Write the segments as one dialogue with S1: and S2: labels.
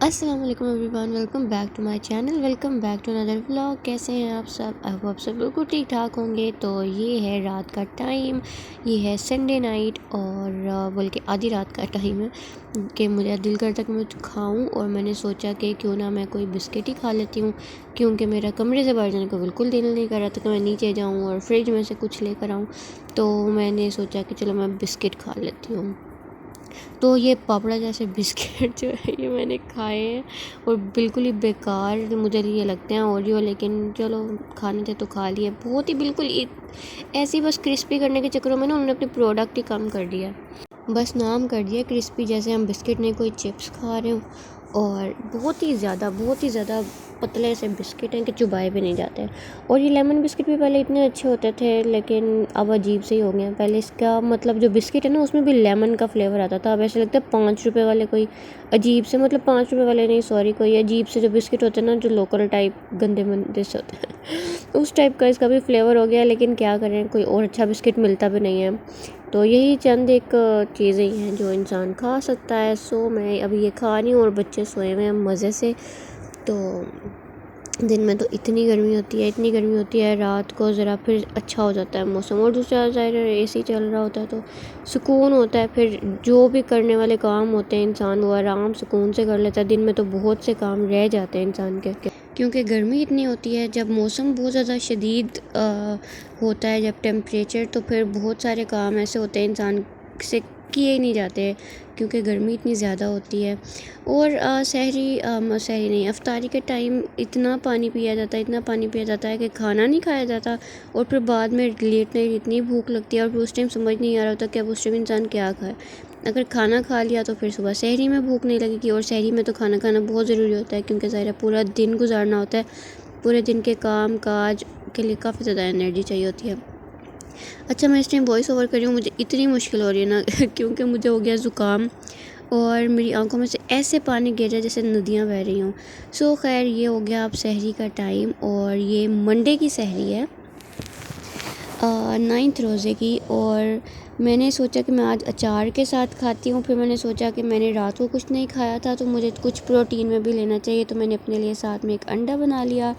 S1: अस्सलाम वालेकुम everyone, welcome back to my channel, welcome back to another vlog. कैसे हैं आप सब? आई होप सब बिल्कुल ठीक ठाक होंगे। तो ये है रात का टाइम, ये है संडे नाइट और बोल के आधी रात का टाइम है कि मुझे दिल करता कि मैं खाऊं। और मैंने सोचा कि क्यों ना मैं कोई बिस्किट ही खा लेती हूँ, क्योंकि मेरा कमरे से बाहर जाने को बिल्कुल दिल नहीं कर रहा था कि मैं नीचे जाऊँ और फ्रिज में से कुछ लेकर आऊँ। तो मैंने सोचा कि चलो मैं बिस्किट खा लेती हूँ। तो ये पापड़ा जैसे बिस्किट जो है ये मैंने खाए हैं और बिल्कुल ही बेकार मुझे ये लगते हैं ओरियो, लेकिन चलो खाने थे तो खा लिए। बहुत ही बिल्कुल ऐसे ही बस क्रिस्पी करने के चक्करों में ना उन्होंने अपने प्रोडक्ट ही कम कर दिया, बस नाम कर दिया क्रिस्पी, जैसे हम बिस्किट नहीं कोई चिप्स खा रहे हो। और बहुत ही ज़्यादा पतले से बिस्किट हैं कि चुबाए भी नहीं जाते हैं। और ये लेमन बिस्किट भी पहले इतने अच्छे होते थे, लेकिन अब अजीब से ही हो गए हैं। पहले इसका मतलब जो बिस्किट है ना उसमें भी लेमन का फ्लेवर आता था, अब ऐसे लगता है 5 रुपये वाले कोई अजीब से, मतलब 5 रुपये वाले नहीं सॉरी, कोई अजीब से जो बिस्किट होते हैं ना जो लोकल टाइप गंदे मंदे से होते हैं उस टाइप का इसका भी फ्लेवर हो गया। लेकिन क्या करें, कोई और अच्छा बिस्किट मिलता भी नहीं है। तो यही चंद एक चीज़ें ही हैं जो इंसान खा सकता है। सो मैं अभी ये खा रही हूँ और बच्चे सोए हुए हैं मज़े से। तो दिन में तो इतनी गर्मी होती है, इतनी गर्मी होती है, रात को ज़रा फिर अच्छा हो जाता है मौसम। और दूसरा ज़ाहिर एसी चल रहा होता है तो सुकून होता है, फिर जो भी करने वाले काम होते हैं इंसान वो आराम सुकून से कर लेता है। दिन में तो बहुत से काम रह जाते हैं इंसान के, क्योंकि गर्मी इतनी होती है। जब मौसम बहुत ज़्यादा शदीद होता है, जब टेम्परेचर, तो फिर बहुत सारे काम ऐसे होते हैं इंसान से किए ही नहीं जाते, क्योंकि गर्मी इतनी ज़्यादा होती है। और सहरी नहीं, अफ्तारी के टाइम इतना पानी पिया जाता है, इतना पानी पिया जाता है कि खाना नहीं खाया जाता। और फिर बाद में लेट नाइट इतनी भूख लगती है और फिर उस टाइम समझ नहीं आ रहा होता कि अब उस टाइम इंसान क्या खाए। अगर खाना खा लिया तो फिर सुबह सहरी में भूख नहीं लगेगी, और सहरी में तो खाना खाना बहुत ज़रूरी होता है, क्योंकि ज़ाहिर है पूरा दिन गुजारना होता है, पूरे दिन के काम काज के लिए काफ़ी ज़्यादा एनर्जी चाहिए होती है। अच्छा, मैं इस टाइम वॉइस ओवर कर रही हूँ, मुझे इतनी मुश्किल हो रही है ना क्योंकि मुझे हो गया ज़ुकाम और मेरी आंखों में से ऐसे पानी गिर रहा है जैसे नदियाँ बह रही हों। सो खैर, ये हो गया अब सहरी का टाइम, और ये मंडे की सहरी है, 9th रोज़े की। और मैंने सोचा कि मैं आज अचार के साथ खाती हूँ। फिर मैंने सोचा कि मैंने रात को कुछ नहीं खाया था तो मुझे कुछ प्रोटीन में भी लेना चाहिए, तो मैंने अपने लिए साथ में एक अंडा बना लिया।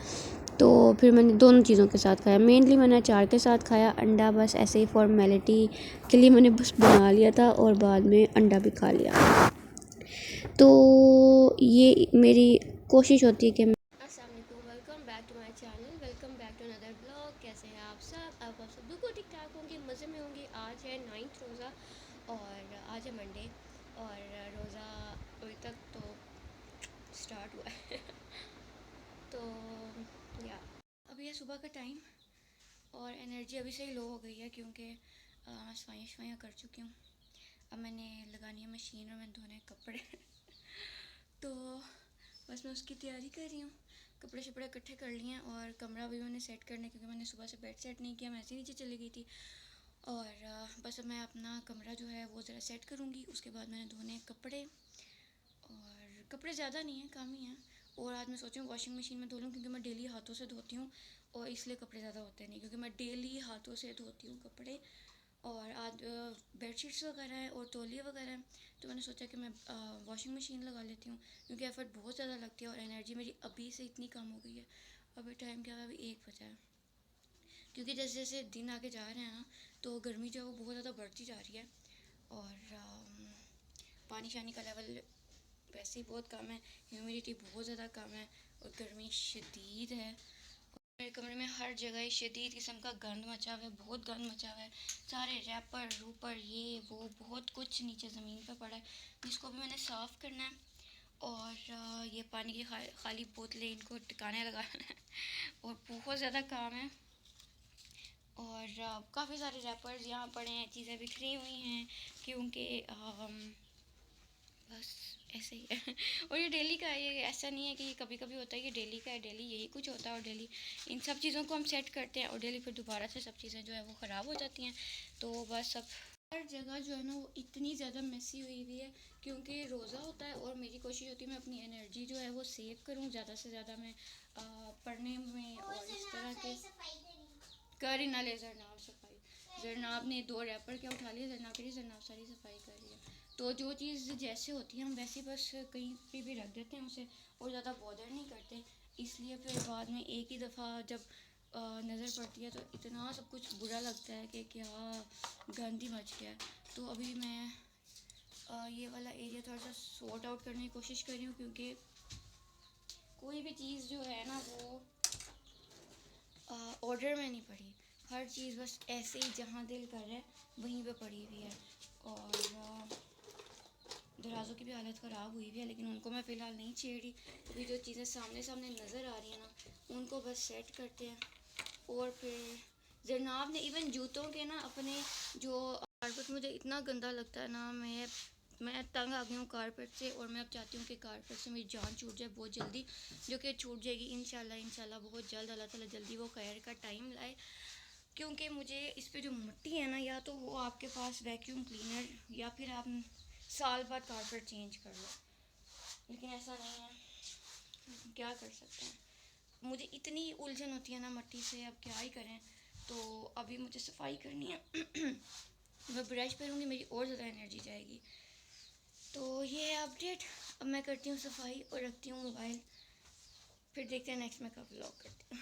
S1: तो फिर मैंने दोनों चीज़ों के साथ खाया, मेनली मैंने अचार के साथ खाया, अंडा बस ऐसे ही फॉर्मेलिटी के लिए मैंने बस बना लिया था और बाद में अंडा भी खा लिया। तो ये मेरी कोशिश होती है कि अस्सलाम वालेकुम, welcome back to my channel, welcome back to another blog. कैसे हैं आप सब? आप सब बिल्कुल ठीक ठाक होंगे, मज़े में होंगे। आज है 9th रोज़ा और आज है मंडे, और रोज़ा अभी तक तो स्टार्ट हुआ है तो या अभी है सुबह का टाइम और एनर्जी अभी से ही लो हो गई है, क्योंकि सफाइयाँ शफाइयाँ कर चुकी हूँ। अब मैंने लगानी है मशीन और मैंने धोने हैं कपड़े तो बस मैं उसकी तैयारी कर रही हूँ। कपड़े शपड़े इकट्ठे कर लिए हैं और कमरा भी मैंने सेट करना, क्योंकि मैंने सुबह से बेड सेट नहीं किया, मैं ऐसे नीचे चली गई थी। और बस अब मैं अपना कमरा जो है वो ज़रा सेट करूँगी। उसके बाद मैंने धोने हैं कपड़े, और कपड़े ज़्यादा नहीं हैं, कम ही हैं। और आज मैं सोची हूँ वॉशिंग मशीन में धो लूँ, क्योंकि मैं डेली हाथों से धोती हूँ और इसलिए कपड़े ज़्यादा होते नहीं, क्योंकि मैं डेली हाथों से धोती हूँ कपड़े। और आज बेडशीट्स वगैरह हैं और तौलिए वगैरह हैं, तो मैंने सोचा कि मैं वॉशिंग मशीन लगा लेती हूँ, क्योंकि एफ़र्ट बहुत ज़्यादा लगती है और एनर्जी मेरी अभी से इतनी कम हो गई है। अभी टाइम क्या है? अभी 1 बजा है, क्योंकि जैसे जैसे दिन आगे जा रहे हैं ना तो गर्मी जो है वो बहुत ज़्यादा बढ़ती जा रही है। और पानी शानी का लेवल वैसे ही बहुत कम है, ह्यूमिडिटी बहुत ज़्यादा कम है और गर्मी शदीद है। मेरे कमरे में हर जगह ही शदीद किस्म का गंद मचा हुआ है, बहुत गंद मचा हुआ है। सारे रैपर रूपर ये वो बहुत कुछ नीचे ज़मीन पर पड़ा है, जिसको भी मैंने साफ़ करना है। और ये पानी की खाली बोतलें इनको टिकाने लगाना है और बहुत ज़्यादा काम है। और काफ़ी सारे रैपर्स यहाँ पड़े हैं, चीज़ें बिखरी हुई हैं, क्योंकि बस ऐसे ही है और ये डेली का है, ये ऐसा नहीं है कि ये कभी कभी होता है, ये डेली का है, डेली यही कुछ होता है। और डेली इन सब चीज़ों को हम सेट करते हैं और डेली फिर दोबारा से सब चीज़ें जो है वो ख़राब हो जाती हैं। तो बस अब हर जगह जो है ना वो इतनी ज़्यादा मेसी हुई हुई है, क्योंकि रोज़ा होता है और मेरी कोशिश होती है मैं अपनी एनर्जी जो है वो सेव करूँ, ज़्यादा से ज़्यादा मैं पढ़ने में और इस तरह के कर ही ना ले। जरनाब सफाई, जरनाब ने 2 रैपर क्या उठा लिए, जरनाब करी, जरनाब सारी सफाई कर रही है।
S2: तो जो चीज़ जैसे होती है हम वैसे बस कहीं पे भी रख देते हैं उसे और ज़्यादा बॉदर नहीं करते। इसलिए फिर बाद में एक ही दफ़ा जब नज़र पड़ती है तो इतना सब कुछ बुरा लगता है कि क्या गंदी मच गया है। तो अभी मैं ये वाला एरिया थोड़ा सा सॉर्ट आउट करने की कोशिश कर रही हूँ, क्योंकि कोई भी चीज़ जो है ना वो ऑर्डर में नहीं पड़ी। हर चीज़ बस ऐसे ही जहाँ दिल कर रहा है वहीं पे पड़ी हुई है। और दराज़ों की भी हालत ख़राब हुई हुई है, लेकिन उनको मैं फ़िलहाल नहीं छेड़ रही। अभी जो चीज़ें सामने सामने नज़र आ रही हैं ना उनको बस सेट करते हैं। और फिर जनाब ने इवन जूतों के ना अपने जो कारपेट मुझे इतना गंदा लगता है ना, मैं तंग आ गई हूँ कारपेट से। और मैं अब चाहती हूँ कि कारपेट से मेरी जान छूट जाए बहुत जल्दी, जो कि छूट जाएगी इंशाल्लाह बहुत जल्द। अल्लाह ताला जल्दी वो खैर का टाइम लाए, क्योंकि मुझे इस पे जो मिट्टी है ना, या तो वो आपके पास वैक्यूम क्लीनर या फिर आप साल बाद कारपेट चेंज कर लो, लेकिन ऐसा नहीं है। क्या कर सकते हैं, मुझे इतनी उलझन होती है ना मिट्टी से, अब क्या ही करें। तो अभी मुझे सफाई करनी है। मैं ब्रश करूँगी मेरी और ज़्यादा एनर्जी जाएगी। तो ये है अपडेट। अब मैं करती हूँ सफाई और रखती हूँ मोबाइल, फिर देखते हैं नेक्स्ट मैं कब व्लॉग करती हूँ।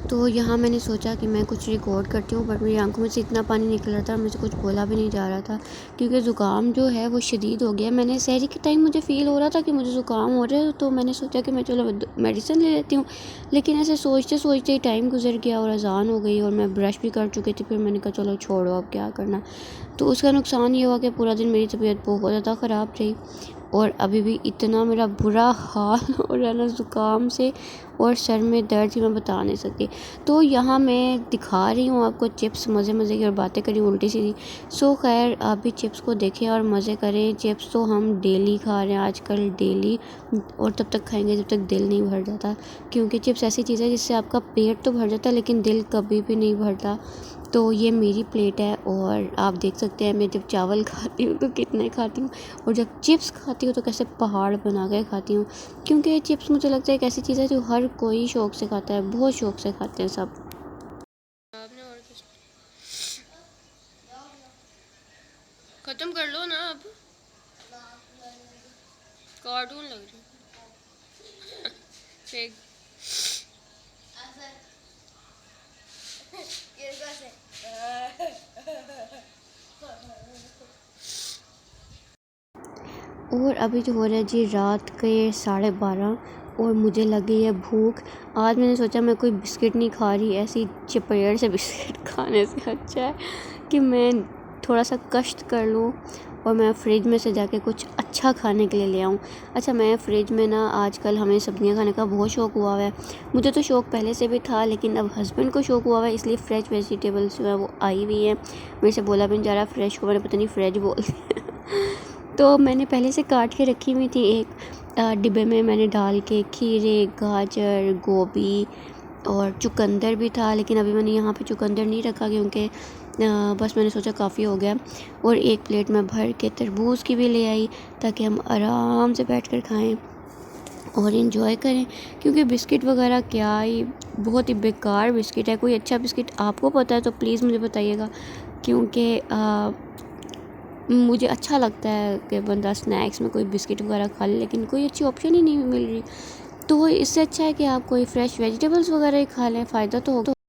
S1: तो यहाँ मैंने सोचा कि मैं कुछ रिकॉर्ड करती हूँ, बट मेरी आंखों में से इतना पानी निकल रहा था, मुझे कुछ बोला भी नहीं जा रहा था, क्योंकि ज़ुकाम जो है वो शदीद हो गया। मैंने सहरी के टाइम मुझे फ़ील हो रहा था कि मुझे ज़ुकाम हो रहा है, तो मैंने सोचा कि मैं चलो मेडिसिन ले लेती हूँ। लेकिन ऐसे सोचते सोचते ही टाइम गुजर गया और अज़ान हो गई और मैं ब्रश भी कर चुकी थी। फिर मैंने कहा चलो छोड़ो, अब क्या करना। तो उसका नुकसान ये हुआ कि पूरा दिन मेरी तबीयत बहुत ज़्यादा ख़राब रही और अभी भी इतना मेरा बुरा हाल हो रहा है ना ज़ुकाम से, और सर में दर्द ही मैं बता नहीं सकती। तो यहाँ मैं दिखा रही हूँ आपको चिप्स, मज़े मज़े की और बातें करी उल्टी सीधी। सो खैर आप भी चिप्स को देखें और मज़े करें। चिप्स तो हम डेली खा रहे हैं आजकल, डेली, और तब तक खाएंगे जब तक दिल नहीं भर जाता, क्योंकि चिप्स ऐसी चीज़ है जिससे आपका पेट तो भर जाता है लेकिन दिल कभी भी नहीं भरता। तो ये मेरी प्लेट है और आप देख सकते हैं मैं जब चावल खाती हूँ तो कितने खाती हूँ, और जब चिप्स खाती हूँ तो कैसे पहाड़ बना कर खाती हूँ। क्योंकि चिप्स मुझे लगता है एक ऐसी चीज़ है जो हर कोई शौक़ से खाता है, बहुत शौक़ से खाते हैं सब।
S2: आपने और कुछ ख़त्म कर लो ना, अब कार्टून लग रही फेंक।
S1: और अभी जो हो रहा है जी रात के 12:30 और मुझे लगी है भूख। आज मैंने सोचा मैं कोई बिस्किट नहीं खा रही, ऐसी चपेड़ से बिस्किट खाने से अच्छा है कि मैं थोड़ा सा कष्ट कर लूँ और मैं फ़्रिज में से जाके कुछ अच्छा खाने के लिए ले आऊँ। अच्छा, मैं फ़्रिज में ना आजकल हमें सब्ज़ियाँ खाने का बहुत शौक़ हुआ है। मुझे तो शौक़ पहले से भी था, लेकिन अब हस्बैंड को शौक़ हुआ है, इसलिए फ़्रेश वेजिटेबल्स जो है वो आई हुई है। मेरे से बोला भी नहीं जा रहा फ्रेश को, मैंने पता नहीं फ्रेश बोल तो मैंने पहले से काट के रखी हुई थी एक डिब्बे में, मैंने डाल के खीरे, गाजर, गोभी और चुकंदर भी था, लेकिन अभी मैंने यहाँ पे चुकंदर नहीं रखा क्योंकि बस मैंने सोचा काफ़ी हो गया। और एक प्लेट में भर के तरबूज की भी ले आई ताकि हम आराम से बैठ कर खाएँ और इन्जॉय करें, क्योंकि बिस्किट वगैरह क्या ही, बहुत ही बेकार बिस्किट है। कोई अच्छा बिस्किट आपको पता है तो प्लीज़ मुझे बताइएगा, क्योंकि मुझे अच्छा लगता है कि बंदा स्नैक्स में कोई बिस्किट वगैरह खा ले, लेकिन कोई अच्छी ऑप्शन ही नहीं मिल रही। तो इससे अच्छा है कि आप कोई फ्रेश वेजिटेबल्स वगैरह ही खा लें, फ़ायदा तो होगा।